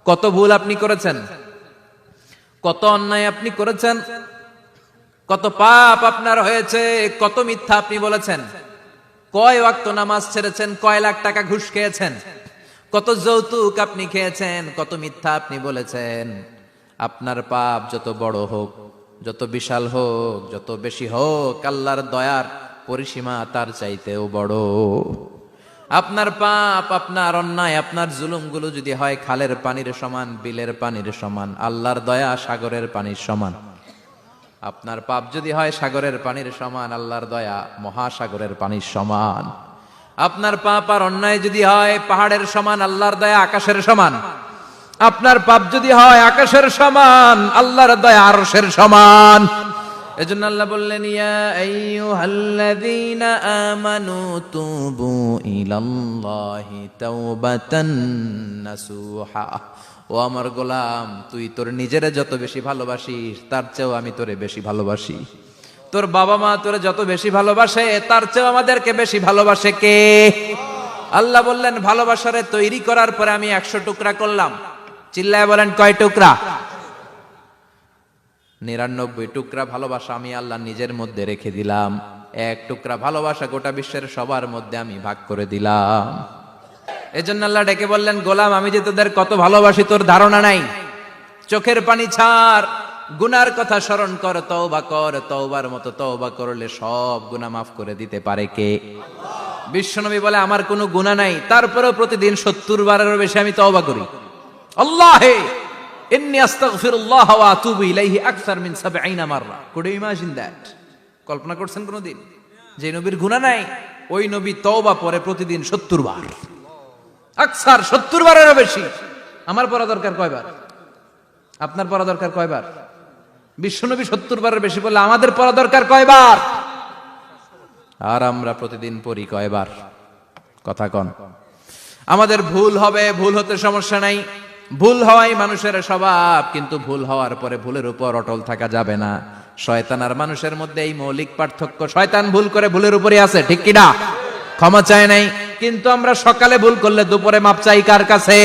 কত ভুল আপনি করেছেন, কত অন্যায় আপনি করেছেন, কত পাপ আপনার হয়েছে, কত মিথ্যা আপনি বলেছেন, কয় ওয়াক্ত নামাজ ছেড়েছেন, কয় লাখ টাকা ঘুষ খেয়েছেন, কত যৌতুক আপনি খেয়েছেন, কত মিথ্যা আপনি বলেছেন। আপনার পাপ যত বড় হোক, যত বিশাল হোক, যত বেশি হোক, আল্লাহর দয়ার পরিসীমা তার চাইতেও বড়। আপনার পাপ, আপনার অন্যায়, আপনার জুলুমগুলো যদি হয় খালের পানির সমান, বিলের পানির সমান, আল্লাহর দয়া সাগরের পানির সমান। আপনার পাপ যদি হয় সাগরের পানির সমান, আল্লাহর দয়া মহাসাগরের পানির সমান। আপনার পাপ আর অন্যায় যদি হয় পাহাড়ের সমান, আল্লাহর দয়া আকাশের সমান। আপনার পাপ যদি হয় আকাশের সমান, আল্লাহর দয়া আরশের সমান। এজন্য আল্লাহ বললেন, ইয়া আইয়ুহাল্লাযীনা আমানু তুবু ইলাল্লাহি তাওবাতান নাসুহা। ও আমার গোলাম, তুই তোর নিজেরে যত বেশি ভালোবাসিস তার চেয়েও আমি তোরে বেশি ভালোবাসি। তোর বাবা মা তোরে যত বেশি ভালোবাসে তার চেয়েও আমাদেরকে বেশি ভালোবাসে কে? আল্লাহ বললেন, ভালোবাসারে তৈরি করার পরে আমি 100 টুকরা করলাম। চিল্লায় বলেন, কয় টুকরা? 99 টুকরা ভালোবাসা আমি আল্লাহ নিজের মধ্যে রেখে দিলাম। 1 টুকরা ভালোবাসা গোটা বিশ্বের সবার মধ্যে আমি ভাগ করে দিলাম। এজন্য আল্লাহ ডেকে বললেন, গোলাম আমি যে তোদের কত ভালোবাসি তোর ধারণা নাই। চোখের পানি ছাড়, গুনার কথা স্মরণ কর, তওবা কর। তওবার মতো তওবা করলে সব গুনাহ মাফ করে দিতে পারে কে? বিশ্বনবী বলে, আমার কোনো গুনাহ নাই, তারপরেও প্রতিদিন 70 বারেরও বেশি আমি তওবা করি। আল্লাহে ইন্নী আস্তাগফিরুল্লাহ ওয়া আতুবু ইলাইহি আকসার মিন 70 মাররা। Could you imagine that? কল্পনা করছেন কোনদিন যে নবীর গুনাহ নাই, ওই নবী তওবা পড়ে প্রতিদিন 70 বার, আকসার 70 বারেরও বেশি। আমার পড়া দরকার কয়বার? আপনার পড়া দরকার কয়বার? বিশ্বনবী 70 বারের বেশি বললে আমাদের পড়া দরকার কয়বার? আর আমরা প্রতিদিন পড়ি কয়বার? কথা কন। আমাদের ভুল হবে, ভুল হতে সমস্যা নাই, ভুল হওয়াই মানুষের স্বভাব, কিন্তু ভুল হওয়ার পরে ভুলের উপর অটল থাকা যাবে না। শয়তান আর মানুষের মধ্যে এই মৌলিক পার্থক্য। শয়তান ভুল করে ভুলের উপরই আছে, ঠিক কি না? ক্ষমা চায় নাই, কিন্তু আমরা সকালে ভুল করলে দুপুরে মাপ চাই কার কাছে?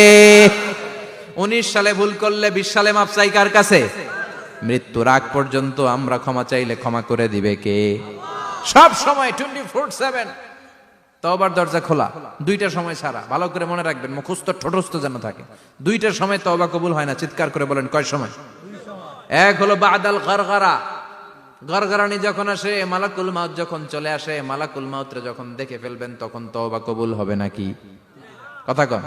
19 সালে ভুল করলে 20 সালে মাপ চাই কার কাছে? মৃত্যুর আগ পর্যন্ত আমরা ক্ষমা চাইলে ক্ষমা করে দিবে কে? সব সময় 24/7 তওবার দরজা খোলা, 2টা সময় ছাড়া। ভালো করে মনে রাখবেন, মুখস্থ ঠোঁটস্থ যেন থাকে। 2টার সময় তওবা কবুল হয় না। চিৎকার করে বলেন, কয় সময়? এক হলো বাদাল গারগারা, গরগরানি যখন আসে, মালাকুল মাউত যখন চলে আসে, মালাকুল মাউতরে যখন দেখে ফেলবেন তখন তওবা কবুল হবে নাকি? কথা কন।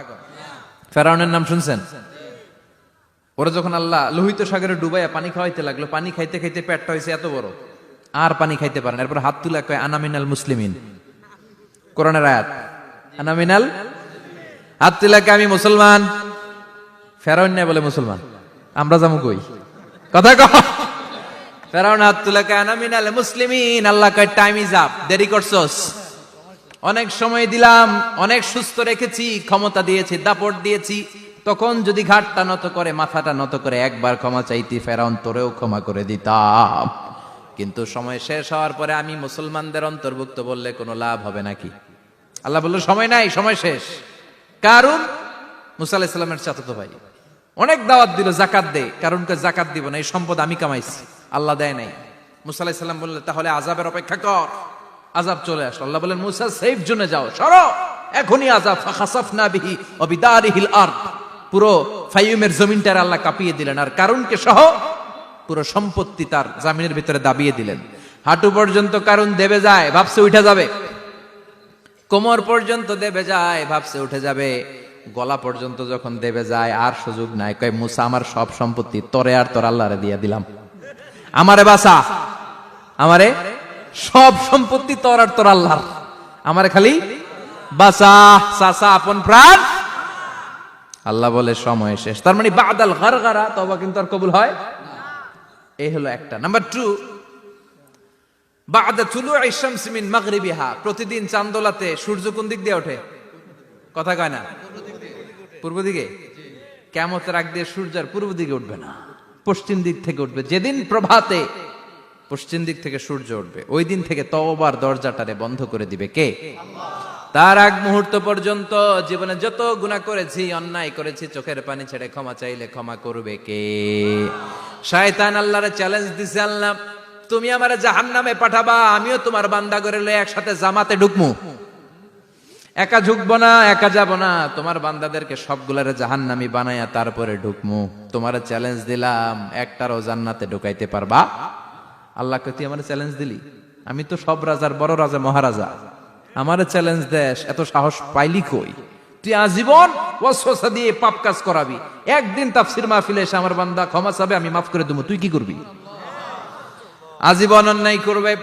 ফেরাউনের নাম শুনছেন? ওরা যখন আল্লাহ লোহিত সাগরে ডুবাইয়া পানি খাওয়াইতে লাগলো, পানি খাইতে খাইতে পেটটা হয়েছে এত বড়, আর পানি খাইতে পারেন। এরপর হাত তুলে কয়, আনা মিনাল মুসলিমিন। কোরআনের আয়াত, আনা মিনাল, হাত তুলে কয়, আমি মুসলমান। ফেরাউন না বলে মুসলমান, আমরা যাবো কই? কথা কন। ফেরাউন হাত তুলে কয়, আনা মিনাল মুসলিমিন। আল্লাহ কয়, টাইম ইজ আপ, দেরি করছস। অনেক সময় দিলাম, অনেক সুস্থ রেখেছি, ক্ষমতা দিয়েছি, দাপট দিয়েছি, তখন যদি ঘাটটা নত করে, মাথাটা নত করে একবার ক্ষমা চাইতি, ফেরাউন তোরেও ক্ষমা করে দিতাম। কিন্তু সময় শেষ হওয়ার পরে আমি মুসলমানদের অন্তর্ভুক্ত বললে কোনো লাভ হবে নাকি? আল্লাহ বলল, সময় নাই, সময় শেষ। কারণ মুসা আলাইহিস সালামের চাচাতো ভাই অনেক দাওয়াত দিল, জাকাত দে। কারণকে জাকাত দিব না, এই সম্পদ আমি কামাইছি, আল্লাহ দেয় নাই। মুসা আলাইহিস সালাম বললেন, তাহলে আযাবের অপেক্ষা কর। আযাব চলে আসলো। আল্লাহ বলেন, মুসা সেফ জোনে যাও, সরো, এখনই আযাব। ফাখাসাফনা বিহি ওয়া বিদারিহিল আরদ। পুরো ফাইয়ুমের জমিনটার আল্লাহ কাঁপিয়ে দিলেন, আর কারুনকে সহ পুরো সম্পত্তি তার জামিনের ভিতরে দাবিয়ে দিলেন। হাঁটু পর্যন্ত কারুন দেবে যায়, ভাবছে উঠে যাবে। কোমর পর্যন্ত দেবে যায়, ভাবছে উঠে যাবে। গলা পর্যন্ত যখন দেবে যায়, আর সুযোগ নাই। কয়, মুসা আমার সব সম্পত্তি তোরে আর তোর আল্লাহরে দিয়ে দিলাম, আমারে বাঁচা, আমারে সব সম্পত্তি তোর আর তোর আল্লাহর, আমারে খালি বাঁচা। চাচা আপন প্রাণ। আল্লাহ বলে, সময় শেষ। তার মানে বাদাল গারগারা তওবা কিন্তু আর কবুল হয়? এই হলো একটা। নাম্বার 2, বাদা তুলুই শামসি মিন মাগরিবিহা। প্রতিদিন চাঁদোলাতে সূর্য কোন দিক দিয়ে ওঠে? কথা কয় না? পূর্ব দিকে। কিয়ামতের আগ দিয়ে সূর্য আর পূর্ব দিকে উঠবে না, পশ্চিম দিক থেকে উঠবে। যেদিন প্রভাতে পশ্চিম দিক থেকে সূর্য উঠবে, ওই দিন থেকে তওবার দরজাটারে বন্ধ করে দিবে কে? তার আগ মুহূর্ত পর্যন্ত জীবনে যত গুনাহ করেছি, অন্যায় করেছি, চোখের পানি ছেড়ে ক্ষমা চাইলে ক্ষমা করবে কে? শয়তান আল্লাহরে চ্যালেঞ্জ দিছে, আল্লাহ তুমি আমারে জাহান্নামে পাঠাবা, আমিও তোমার বান্দা করে লয়ে একসাথে জামাতে ঢুকমু। একা ঢুকবো না, একা যাব না, তোমার বান্দাদেরকে সবগুলারে জাহান্নামী বানায়া তারপরে ঢুকমু। তোমারে চ্যালেঞ্জ দিলাম, একটারও জান্নাতে ঢুকাইতে পারবা? আল্লাহকে তুই আমার চ্যালেঞ্জ দিলি? আমি তো সব রাজার বড় রাজা, মহারাজা, আমারে চ্যালেঞ্জ দেশ, এত সাহস পাইলি কই? তুই আজীবন ওয়াসওয়াসা দিয়ে পাপ কাজ করাবি, একদিন তাফসীর মাহফিলে এসে আমার বান্দা ক্ষমা চাবে, আমি মাফ করে দেবো, তুই কি করবি? আজীবন অন্যায় করবে,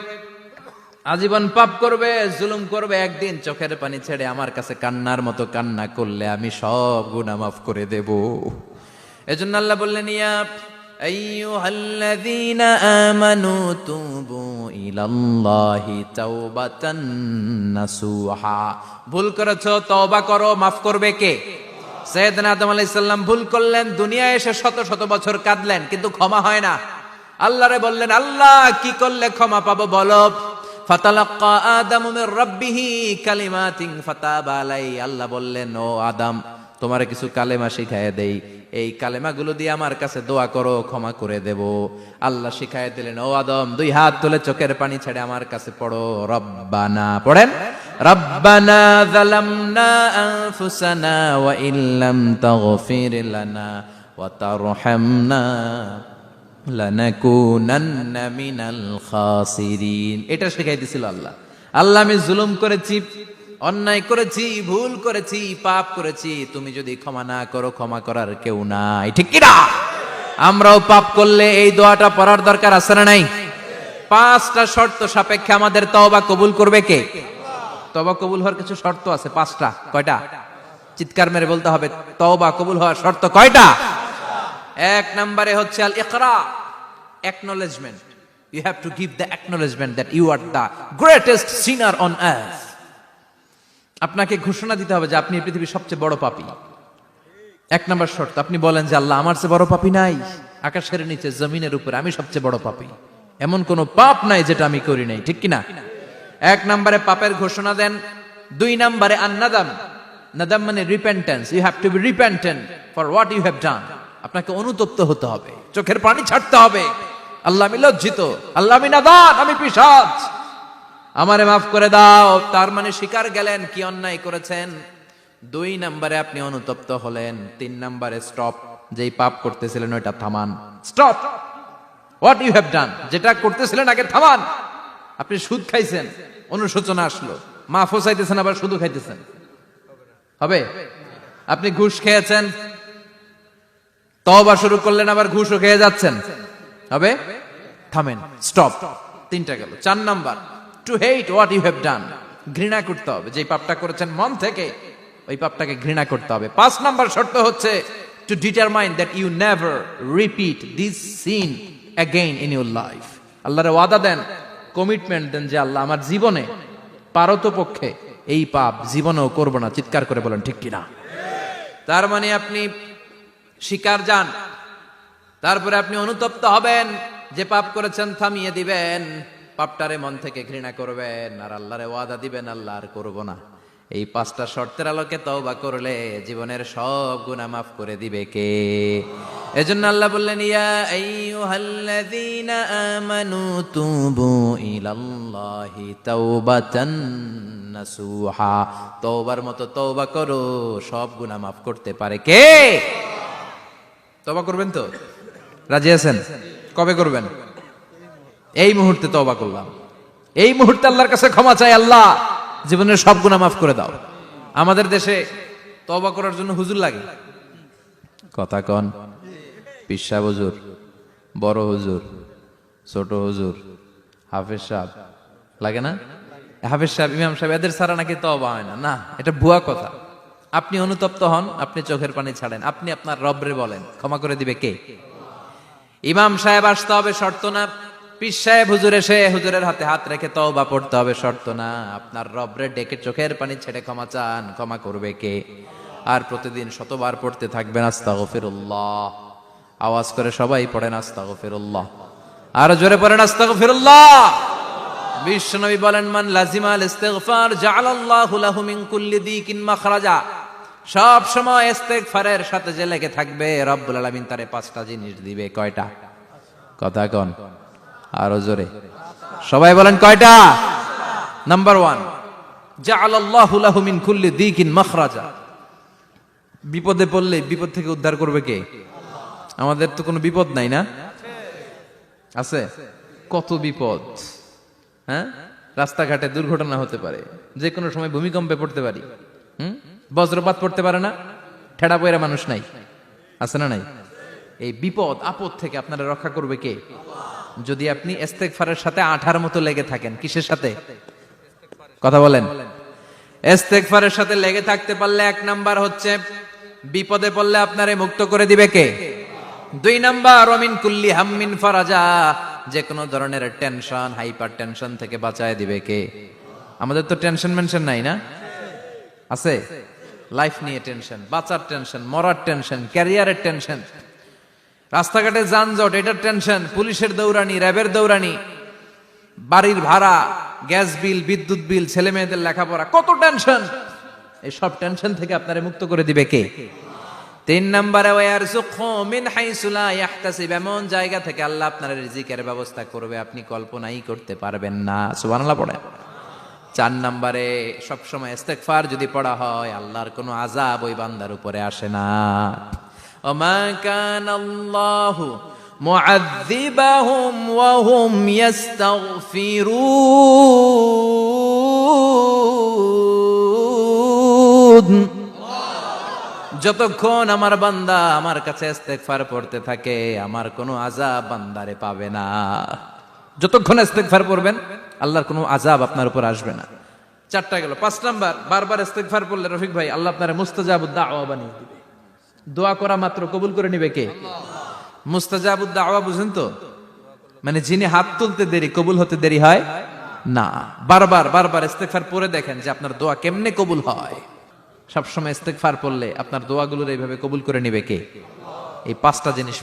আজীবন পাপ করবে, জুলুম করবে, একদিন চোখের পানি ছেড়ে আমার কাছে কান্নার মতো কান্না করলে আমি সব গুনাহ মাফ করে দেব। এজন্য আল্লাহ বললেন, ইয়া আইয়ুহাল্লাযীনা আমানু তুবু ইলাল্লাহি তাওবাতান নাসুহা। ভুল করেছো, তওবা করো, মাফ করবে কে? সাইয়েদনা আদম আলাইহিস সালাম ভুল করলেন, দুনিয়ায় এসে শত শত বছর কাঁদলেন, কিন্তু ক্ষমা হয় না। আল্লাহরে বললেন, আল্লাহ কি করলে ক্ষমা পাবো বলো? ফাতালাক্কা আদামু মির রাব্বিহি কালিমাতিন ফাতাবা আলাই। আল্লাহ বললেন, ও আদম, তোমারে কিছু কালেমা শিখায় দেই, এই কালেমাগুলো দিয়ে আমার কাছে দোয়া করো, ক্ষমা করে দেব। আল্লাহ শিখায় দিলেন, ও আদম, দুই হাত তুলে চোখের পানি ছেড়ে আমার কাছে পড়ো, রব্বানা, পড়েন, রব্বানা যালামনা আনফুসানা ওয়া ইল্লাম তাগফির লানা ওয়া তারহামনা লানাকুনান্না মিনাল খাসিরিন। এটা শিখাই দিছিল আল্লাহ। আল্লাহ, আমি জুলুম করেছি, অন্যায় করেছি, ভুল করেছি, পাপ করেছি, তুমি যদি ক্ষমা না করো, ক্ষমা করার কেউ নাই, ঠিক কি না? আমরাও পাপ করলে এই দোয়াটা পড়ার দরকার আছে না নাই? 5টা শর্ত সাপেক্ষে আমাদের তওবা কবুল করবে কে? তওবা কবুল হওয়ার কিছু শর্ত আছে, 5টা। কয়টা? চিৎকার মেরে বলতে হবে, তওবা কবুল হওয়ার শর্ত কয়টা? 1 নম্বরে হচ্ছে আল ইকরা, acknowledgement. You have to give the acknowledgement that you are the greatest sinner on earth. আপনাকে ঘোষণা দিতে হবে যে আপনি এই পৃথিবীর সবচেয়ে বড় পাপী। 1 নম্বর শর্ত, আপনি বলেন যে আল্লাহ, আমার চেয়ে বড় পাপী নাই, আকাশের নিচে জমিনের উপরে আমি সবচেয়ে বড় পাপী, এমন কোন পাপ নাই যেটা আমি করি নাই, ঠিক কি না? 1 নম্বরে পাপের ঘোষণা দেন। 2 নম্বরে আন-নাদাম, নাদাম মানে repentance. You have to be repentant for what you have done. আপনাকে অনুতপ্ত হতে হবে, চোখের পানি ছাড়তে হবে, আল্লাহ আমি লজ্জিত, আল্লাহ আমি নাদান, আমি পিশাচ, আমারে মাফ করে দাও। তার মানে স্বীকার গেলেন কি অন্যায় করেছেন। 2 নম্বরে আপনি অনুতপ্ত হলেন। 3 নম্বরে স্টপ, যেই পাপ করতেছিলেন ওইটা থামান, stop what you have done, যেটা করতেছিলেন আগে থামান। আপনি সুদ খাইছেন, অনুশোচনা আসলো, মাফও চাইতেছেন, আবার সুদও খাইতেছেন, হবে? আপনি ঘুষ খেয়েছেন, তওবা শুরু করলেন, আবার ঘুষও খেয়ে যাচ্ছেন, হবে? থামেন, স্টপ। 3টা গেল। 4 number, to hate what you have done, ঘৃণা করতে হবে, যে পাপটা করেছেন মন থেকে ওই পাপটাকে ঘৃণা করতে হবে। 5 নাম্বার শর্ত হচ্ছে to determine that you never repeat this sin again in your life. আল্লাহর ওয়াদা দেন, কমিটমেন্ট দেন যে আল্লাহ আমার জীবনে পারতপক্ষে এই পাপ জীবনেও করব না। চিৎকার করে বলেন ঠিক কিনা? তার মানে আপনি শিকার যান, তারপরে আপনি অনুতপ্ত হবেন, যে পাপ করেছেন থামিয়ে দিবেন, পাপটারে মন থেকে ঘৃণা করবেন, আর আল্লাহরে ওয়াদা দিবেন আল্লাহ আর করব না। এই 5টা শর্তের আলোকে তওবা করলে জীবনের সব গুনাহ মাফ করে দিবে কে? এজন্য আল্লাহ বললেন, ইয়া আইয়ুহাল্লাযীনা আমানু তুবু ইলাল্লাহি তাওবাতান নাসুহা। তওবার মতো তওবা করো, সব গুনাহ মাফ করতে পারে কে? তওবা করবেন তো? রাজি আছেন? কবে করবেন? এই মুহূর্তে তওবা করলাম, এই মুহূর্তে আল্লাহর কাছে ক্ষমা চাই, আল্লাহ জীবনের সব গুনাহ মাফ করে দাও। আমাদের দেশে তওবা করার জন্য হুজুর লাগে, কথা কন, পীর সাহেব হুজুর, বড় হুজুর, ছোট হুজুর, হাফেজ সাহেব লাগে না? হাফেজ সাহেব, ইমাম সাহেব, এদের ছাড়া নাকি তওবা হয় না। না, এটা ভুয়া কথা। আপনি অনুতপ্ত হন, আপনি চোখের পানি ছাড়েন, আপনি আপনার রবরে বলেন, ক্ষমা করে দিবে কে? ইমাম সাহেব আসতে হবে শর্ত না, পীর সাহেব হুজুর এসে হুজুরের হাতে হাত রেখে তওবা পড়তে হবে শর্ত না। আপনার রবরে ডেকে চোখের পানি ছেড়ে ক্ষমা চান, ক্ষমা করবে কে? আর প্রতিদিন শতবার পড়তে থাকবেন আস্তাগফিরুল্লাহ। আওয়াজ করে সবাই পড়েন আস্তাগফিরুল্লাহ, আর জোরে পড়েন আস্তাগফিরুল্লাহ। বিশ্বনবী বলেন, মান লাজিমাল ইস্তিগফার জাআলাল্লাহু লাহু মিন কুল্লি দিকিন মাখরাজা। সব সময় ইস্তিগফারের সাথে যে লেগে থাকবে, রব্বুল আলামিন তারে 5টা জিনিস দিবে। কয়টা? কথা কোন, আরো জোরে সবাই বলেন কয়টা? নাম্বার 1, জাআলাল্লাহু লাহু মিন কুল্লি দিকিন মাখরাজা। বিপদে পড়লে বিপদ থেকে উদ্ধার করবে কে? আমাদের তো কোনো বিপদ নাই না? আছে? কত বিপদ। হ্যাঁ, রাস্তাঘাটে দুর্ঘটনা হতে পারে, যে কোনো সময় ভূমিকম্পে পড়তে পারি, বজ্রপাত পড়তে পারে না, ঠেড়া পয়রা মানুষ নাই, আছে না নাই? এই বিপদ আপদ থেকে আপনারা রক্ষা করবে কে? যদি আপনি ইস্তেগফারের সাথে আঠার মতো লেগে থাকেন। কিসের সাথে? কথা বলেন। ইস্তেগফারের সাথে লেগে থাকতে পারলে 1 নাম্বার হচ্ছে বিপদে পড়লে আপনারে মুক্ত করে দিবে কে? 2 নাম্বার, ওমিন কুল্লি হাম্মিন ফারাজা। যে কোনো ধরনের টেনশন, হাইপার টেনশন থেকে বাঁচায় দিবে কে? আমাদের তো টেনশন মেনশন নাই না? আছে? লাইফ নিয়ে টেনশন, বাঁচার টেনশন, মরার টেনশন, ক্যারিয়ারের টেনশন, রাস্তাঘাটে যানজট, এটার টেনশন, পুলিশের দৌড়ানি, র্যাবের দৌড়ানি, বাড়ির ভাড়া, গ্যাস বিল, বিদ্যুৎ বিল, ছেলে মেয়েদের লেখাপড়া, কত টেনশন। এই সব টেনশন থেকে আপনারে মুক্ত করে দিবে কে? 3 নম্বরে, ওয়ারযুকহু মিন হাইসু লা ইয়াহতাসিব। এমন জায়গা থেকে আল্লাহ আপনার রিজিকের ব্যবস্থা করবে আপনি কল্পনাই করতে পারবেন না। সুবহানাল্লাহ পড়েন। 4 নম্বরে, সবসময় ইস্তেগফার যদি পড়া হয়, আল্লাহর কোনো আযাব ওই বান্দার উপরে আসে না। ওমা কানাল্লাহু মুআযযিবাহুম ওয়া হুম ইস্তাগফিরুন। যতক্ষণ আমার বান্দা আমার কাছে ইস্তেগফার পড়তে থাকে, আমার কোনো আযাব বান্দারে পাবে না। যতক্ষণ ইস্তেগফার পড়বেন, আল্লাহর কোনো আযাব আপনার উপর আসবে না। 4টা গেল। 5 নাম্বার, বারবার ইস্তেগফার পড়লে রফিক ভাই আল্লাহ আপনারে মুস্তাজাবুদ দাওয়া বানিয়ে দিবে। দোয়া করা মাত্র কবুল করে নিবে কে? মুস্তাজাবুদ দাওয়া বুঝেন তো? মানে যিনি হাত তুলতে দেরি, কবুল হতে দেরি হয় না। বারবার বারবার ইস্তেগফার পড়ে দেখেন যে আপনার দোয়া কেমনে কবুল হয়। সবসময় ইস্তেগফার পড়লে আপনার দোয়াগুলোর এইভাবে কবুল করে নিবে কে? এই 5টা জিনিস